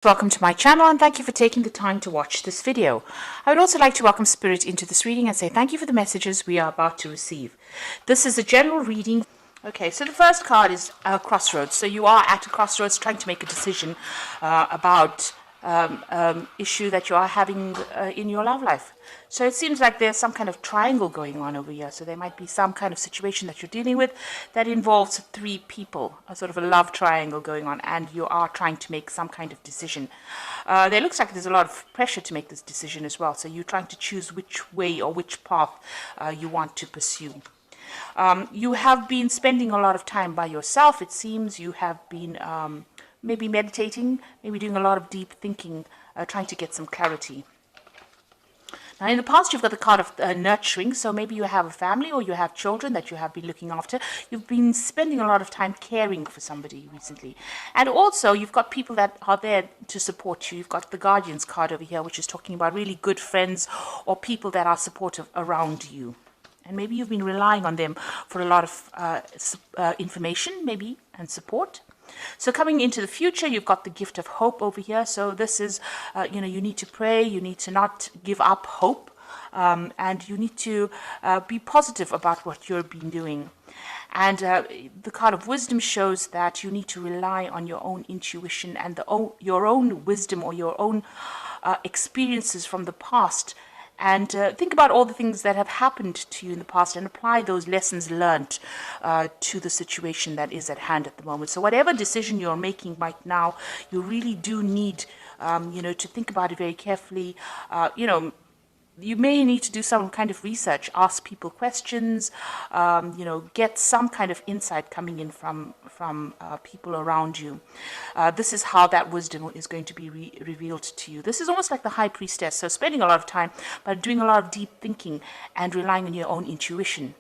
Welcome to my channel and thank you for taking the time to watch this video. I would also like to welcome Spirit into this reading and say thank you for the messages we are about to receive. This is a general reading. Okay, so the first card is Crossroads. So you are at a crossroads trying to make a decision about issue that you are having in your love life. So it seems like there's some kind of triangle going on over here. So there might be some kind of situation that you're dealing with that involves three people, a sort of a love triangle going on, and you are trying to make some kind of decision. There looks like there's a lot of pressure to make this decision as well. So you're trying to choose which way or which path you want to pursue. You have been spending a lot of time by yourself. It seems you have been maybe meditating, maybe doing a lot of deep thinking, trying to get some clarity. Now, in the past, you've got the card of nurturing, so maybe you have a family or you have children that you have been looking after. You've been spending a lot of time caring for somebody recently. And also, you've got people that are there to support you. You've got the Guardians card over here, which is talking about really good friends or people that are supportive around you. And maybe you've been relying on them for a lot of information, maybe, and support. So coming into the future, you've got the gift of hope over here. So this is, you need to pray. You need to not give up hope. And you need to be positive about what you've been doing. And the card of wisdom shows that you need to rely on your own intuition and your own wisdom or your own experiences from the past. And think about all the things that have happened to you in the past and apply those lessons learned to the situation that is at hand at the moment. So whatever decision you're making right now, you really do need, to think about it very carefully. You may need to do some kind of research, ask people questions, get some kind of insight coming in from people around you. This is how that wisdom is going to be revealed to you. This is almost like the High Priestess, so spending a lot of time, but doing a lot of deep thinking and relying on your own intuition.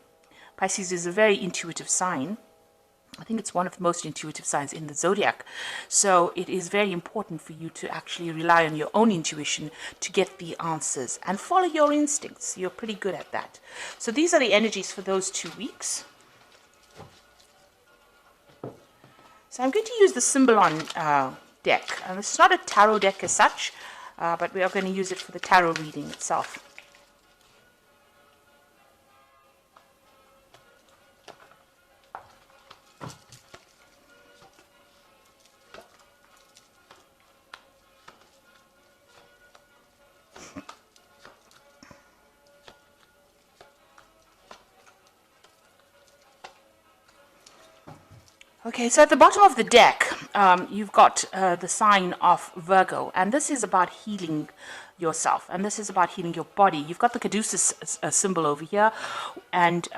Pisces is a very intuitive sign. I think it's one of the most intuitive signs in the zodiac. So it is very important for you to actually rely on your own intuition to get the answers and follow your instincts. You're pretty good at that. So these are the energies for those 2 weeks. So I'm going to use the Symbolon deck. And it's not a tarot deck as such, but we are going to use it for the tarot reading itself. Okay, so at the bottom of the deck, you've got the sign of Virgo, and this is about healing yourself, and this is about healing your body. You've got the Caduceus symbol over here, and,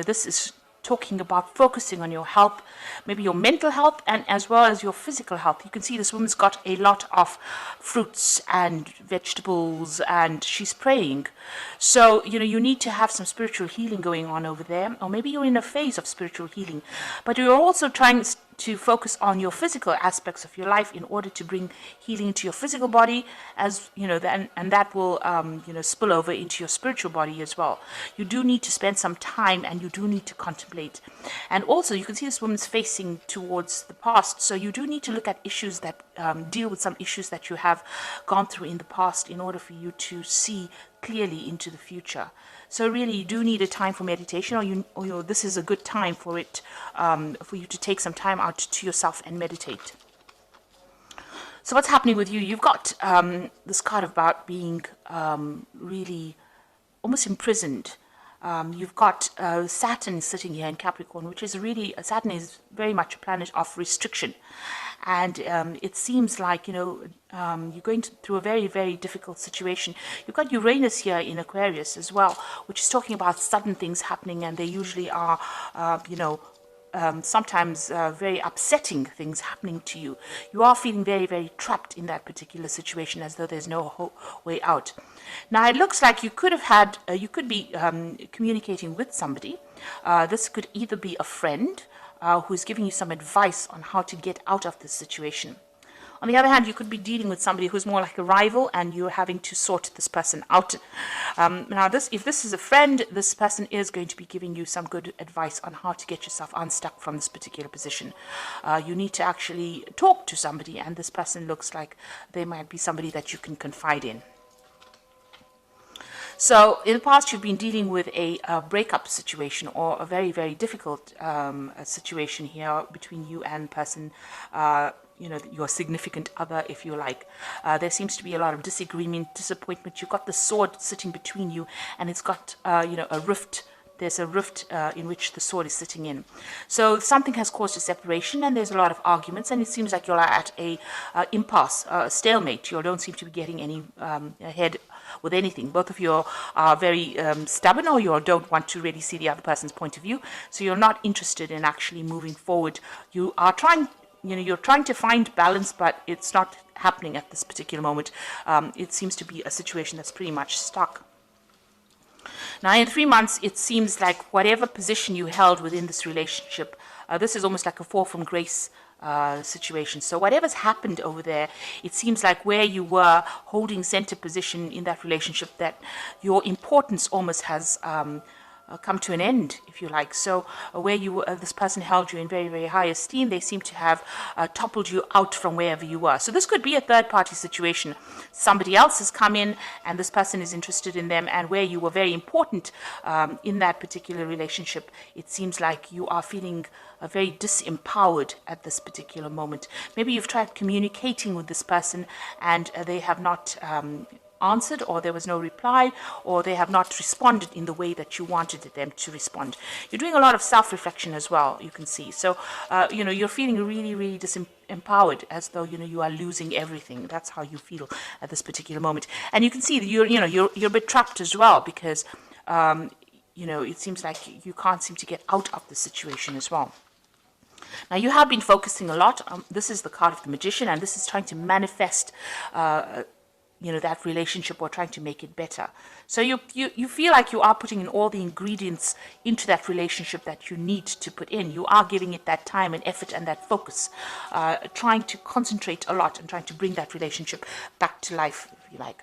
this is talking about focusing on your health, maybe your mental health, and as well as your physical health. You can see this woman's got a lot of fruits and vegetables, and she's praying. So, you need to have some spiritual healing going on over there, or maybe you're in a phase of spiritual healing, but you're also trying to focus on your physical aspects of your life in order to bring healing to your physical body, as and that will spill over into your spiritual body as well. You do need to spend some time, and you do need to contemplate. And also, you can see this woman's facing towards the past, so you do need to look at issues that deal with some issues that you have gone through in the past in order for you to see clearly into the future. So really, you do need a time for meditation, or this is a good time for it, for you to take some time out to yourself and meditate. So what's happening with you? You've got this card about being really almost imprisoned. You've got Saturn sitting here in Capricorn, which is really, Saturn is very much a planet of restriction. And it seems like, you're going through a very, very difficult situation. You've got Uranus here in Aquarius as well, which is talking about sudden things happening, and they usually are, sometimes very upsetting things happening to you. You are feeling very, very trapped in that particular situation, as though there's no way out. Now, it looks like you could be communicating with somebody. This could either be a friend who's giving you some advice on how to get out of this situation. On the other hand, you could be dealing with somebody who's more like a rival, and you're having to sort this person out. Now, if this is a friend, this person is going to be giving you some good advice on how to get yourself unstuck from this particular position. You need to actually talk to somebody, and this person looks like they might be somebody that you can confide in. So in the past, you've been dealing with a breakup situation, or a very, very difficult situation here between you and person, your significant other, if you like. There seems to be a lot of disagreement, disappointment. You've got the sword sitting between you, and it's got, a rift. There's a rift in which the sword is sitting in. So something has caused a separation, and there's a lot of arguments, and it seems like you're at a impasse, a stalemate. You don't seem to be getting any ahead with anything. Both of you are very stubborn, or you don't want to really see the other person's point of view. So you're not interested in actually moving forward. You are trying, you're trying to find balance, but it's not happening at this particular moment. It seems to be a situation that's pretty much stuck. Now, in 3 months, it seems like whatever position you held within this relationship, this is almost like a fall from grace situation. So whatever's happened over there, it seems like where you were holding center position in that relationship, that your importance almost has come to an end, if you like. So where you were, this person held you in very, very high esteem, they seem to have toppled you out from wherever you were. So this could be a third-party situation. Somebody else has come in, and this person is interested in them, and where you were very important in that particular relationship, it seems like you are feeling very disempowered at this particular moment. Maybe you've tried communicating with this person, and they have not answered, or there was no reply, or they have not responded in the way that you wanted them to respond. You're doing a lot of self-reflection as well, you can see. So, you're feeling really, really disempowered, as though, you are losing everything. That's how you feel at this particular moment. And you can see that you're a bit trapped as well, because, it seems like you can't seem to get out of the situation as well. Now, you have been focusing a lot. This is the card of the Magician, and this is trying to manifest that relationship, or trying to make it better. So you feel like you are putting in all the ingredients into that relationship that you need to put in. You are giving it that time and effort and that focus, trying to concentrate a lot and trying to bring that relationship back to life, if you like.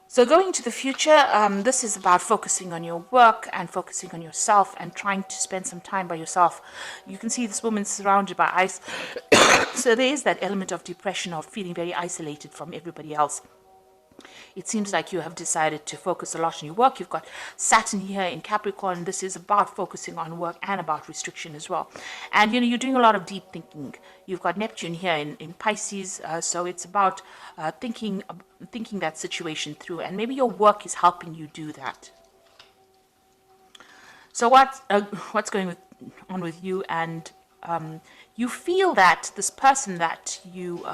So going into the future, this is about focusing on your work and focusing on yourself and trying to spend some time by yourself. You can see this woman surrounded by ice. So there is that element of depression, of feeling very isolated from everybody else. It seems like you have decided to focus a lot on your work. You've got Saturn here in Capricorn. This is about focusing on work and about restriction as well. And, you're doing a lot of deep thinking. You've got Neptune here in Pisces. So it's about thinking that situation through. And maybe your work is helping you do that. So what's going on with you? And you feel that this person that you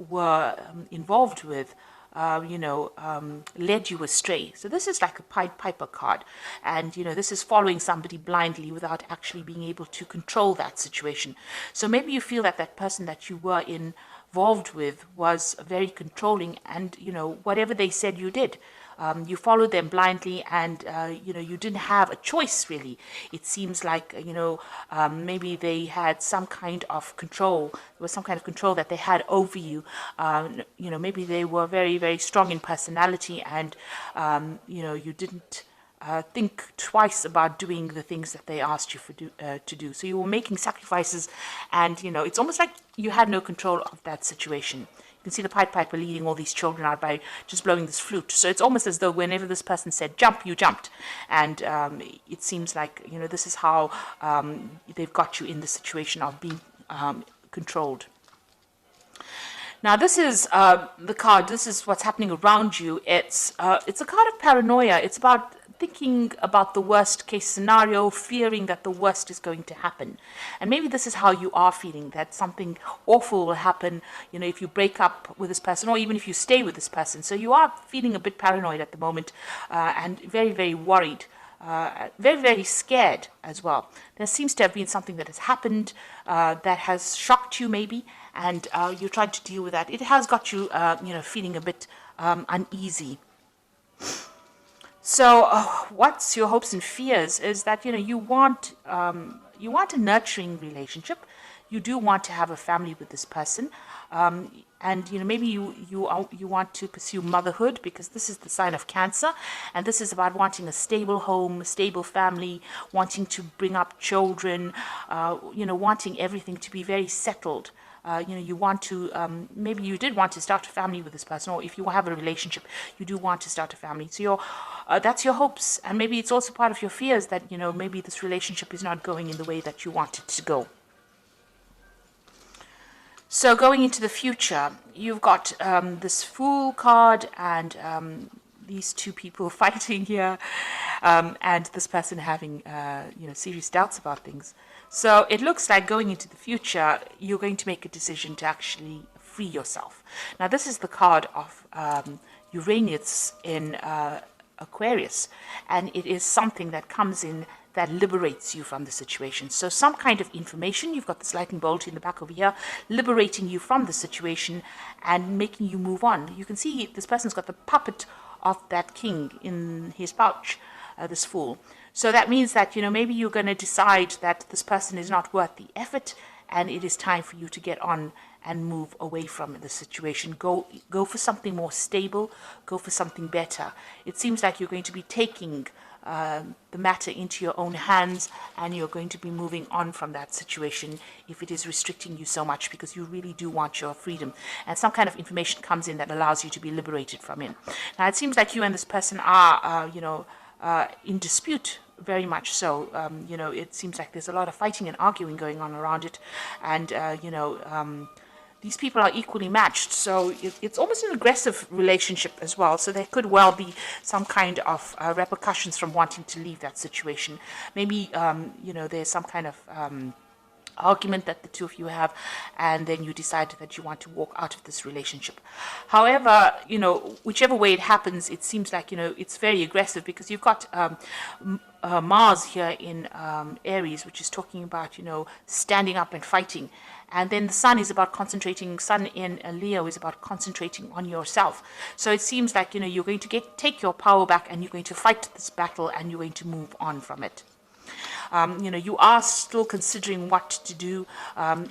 were involved with, led you astray. So this is like a Pied Piper card. And, this is following somebody blindly without actually being able to control that situation. So maybe you feel that that person that you were involved with was very controlling, and, whatever they said, you did. You followed them blindly, and you didn't have a choice, really. It seems like maybe they had some kind of control. There was some kind of control that they had over you. Maybe they were very, very strong in personality, and you didn't think twice about doing the things that they asked you to do. So you were making sacrifices, and it's almost like you had no control of that situation. You can see the Pied Piper leading all these children out by just blowing this flute. So it's almost as though whenever this person said jump, you jumped. And it seems like, this is how they've got you in the situation of being controlled. Now, this is the card. This is what's happening around you. It's a card of paranoia. It's about thinking about the worst case scenario, fearing that the worst is going to happen. And maybe this is how you are feeling, that something awful will happen, if you break up with this person, or even if you stay with this person. So you are feeling a bit paranoid at the moment, and very, very worried. Very, very scared as well. There seems to have been something that has happened that has shocked you, maybe, and you're trying to deal with that. It has got you, feeling a bit uneasy. So, what's your hopes and fears is that you want a nurturing relationship. you do want to have a family with this person. And maybe you want to pursue motherhood, because this is the sign of Cancer, and this is about wanting a stable home, a stable family, wanting to bring up children, wanting everything to be very settled. You want to, maybe you did want to start a family with this person, or if you have a relationship, you do want to start a family. So that's your hopes, and maybe it's also part of your fears that, maybe this relationship is not going in the way that you want it to go. So going into the future, you've got this Fool card and these two people fighting here, and this person having serious doubts about things. So it looks like going into the future, you're going to make a decision to actually free yourself. Now this is the card of Uranus in Aquarius, and it is something that comes in that liberates you from the situation. So some kind of information, you've got this lightning bolt in the back over here, liberating you from the situation and making you move on. You can see this person's got the puppet of that king in his pouch, this Fool. So that means that, maybe you're going to decide that this person is not worth the effort, and it is time for you to get on and move away from the situation. Go for something more stable, go for something better. It seems like you're going to be taking the matter into your own hands, and you're going to be moving on from that situation if it is restricting you so much, because you really do want your freedom, and some kind of information comes in that allows you to be liberated from it. Now it seems like you and this person are in dispute, very much so. It seems like there's a lot of fighting and arguing going on around it, and these people are equally matched, so it's almost an aggressive relationship as well. So there could well be some kind of repercussions from wanting to leave that situation. Maybe there's some kind of argument that the two of you have, and then you decide that you want to walk out of this relationship. However, whichever way it happens, it seems like it's very aggressive, because you've got Mars here in Aries, which is talking about standing up and fighting, and then the Sun is about concentrating. Sun in Leo is about concentrating on yourself. So it seems like you're going to take your power back, and you're going to fight this battle, and you're going to move on from it. You are still considering what to do.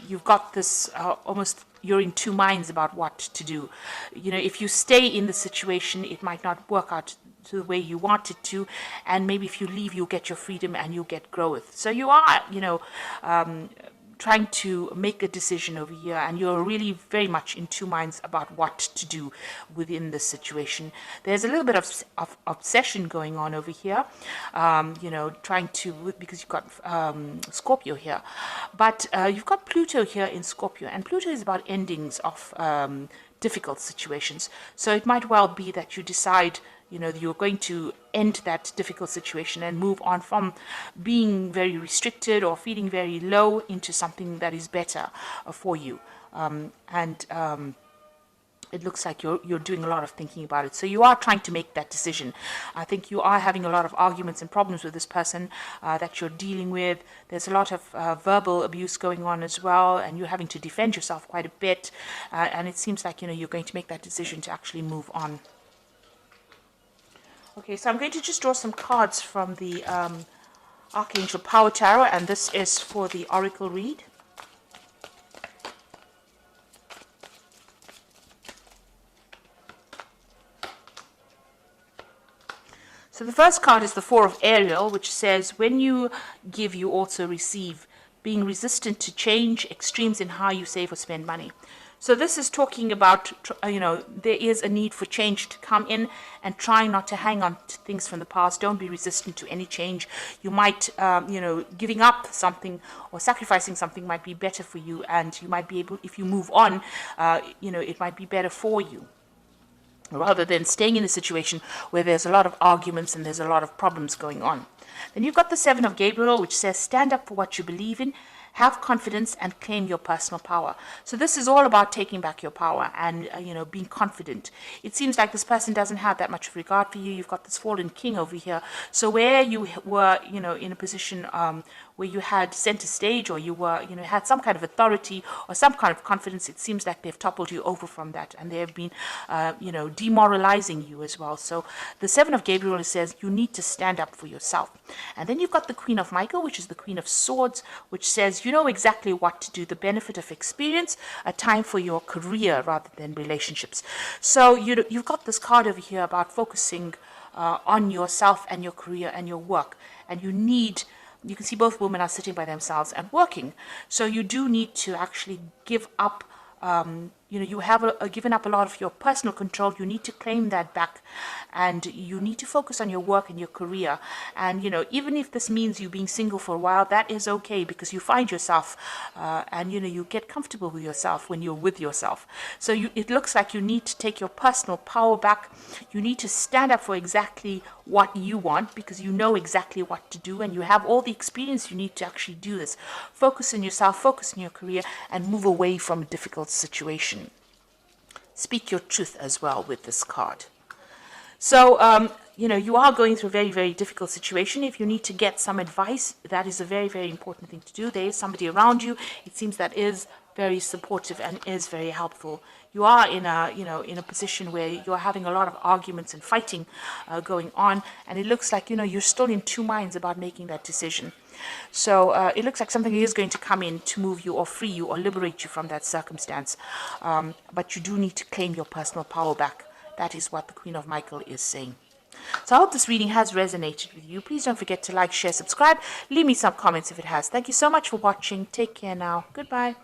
You've got this almost, you're in two minds about what to do. If you stay in the situation, it might not work out to the way you want it to, and maybe if you leave, you'll get your freedom and you'll get growth. So you are, trying to make a decision over here, and you're really very much in two minds about what to do within this situation. There's a little bit of obsession going on over here, trying to, because you've got Scorpio here, but you've got Pluto here in Scorpio, and Pluto is about endings of difficult situations. So it might well be that you decide you're going to end that difficult situation and move on from being very restricted or feeling very low into something that is better for you. It looks like you're doing a lot of thinking about it. So you are trying to make that decision. I think you are having a lot of arguments and problems with this person that you're dealing with. There's a lot of verbal abuse going on as well, and you're having to defend yourself quite a bit. And it seems like you're going to make that decision to actually move on. Okay, so I'm going to just draw some cards from the Archangel Power Tarot, and this is for the Oracle read. So the first card is the Four of Ariel, which says, when you give, you also receive, being resistant to change, extremes in how you save or spend money. So this is talking about, there is a need for change to come in, and trying not to hang on to things from the past. Don't be resistant to any change. You might, giving up something or sacrificing something might be better for you, and you might be able, if you move on, it might be better for you, rather than staying in a situation where there's a lot of arguments and there's a lot of problems going on. Then you've got the Seven of Gabriel, which says, stand up for what you believe in, have confidence, and claim your personal power. So this is all about taking back your power and, being confident. It seems like this person doesn't have that much regard for you. You've got this fallen king over here. So where you were, in a position where you had center stage, or you were, had some kind of authority or some kind of confidence. It seems like they've toppled you over from that, and they have been, demoralizing you as well. So the Seven of Gabriel says you need to stand up for yourself. And then you've got the Queen of Michael, which is the Queen of Swords, which says you know exactly what to do, the benefit of experience, a time for your career rather than relationships. So you've got this card over here about focusing on yourself and your career and your work. And you can see both women are sitting by themselves and working. So you do need to actually give up. You have given up a lot of your personal control. You need to claim that back, and you need to focus on your work and your career. And even if this means you being single for a while, that is okay, because you find yourself, and you get comfortable with yourself when you're with yourself. So it looks like you need to take your personal power back. You need to stand up for exactly what you want, because you know exactly what to do, and you have all the experience you need to actually do this. Focus on yourself, focus on your career, and move away from a difficult situation. Speak your truth as well with this card. So, you are going through a very, very difficult situation. If you need to get some advice, that is a very, very important thing to do. There is somebody around you, it seems, that is very supportive and is very helpful. You are in a position where you're having a lot of arguments and fighting going on, and it looks like, you're still in two minds about making that decision. So it looks like something is going to come in to move you or free you or liberate you from that circumstance. But you do need to claim your personal power back. That is what the Queen of Michael is saying. So I hope this reading has resonated with you. Please don't forget to like, share, subscribe. Leave me some comments if it has. Thank you so much for watching. Take care now. Goodbye.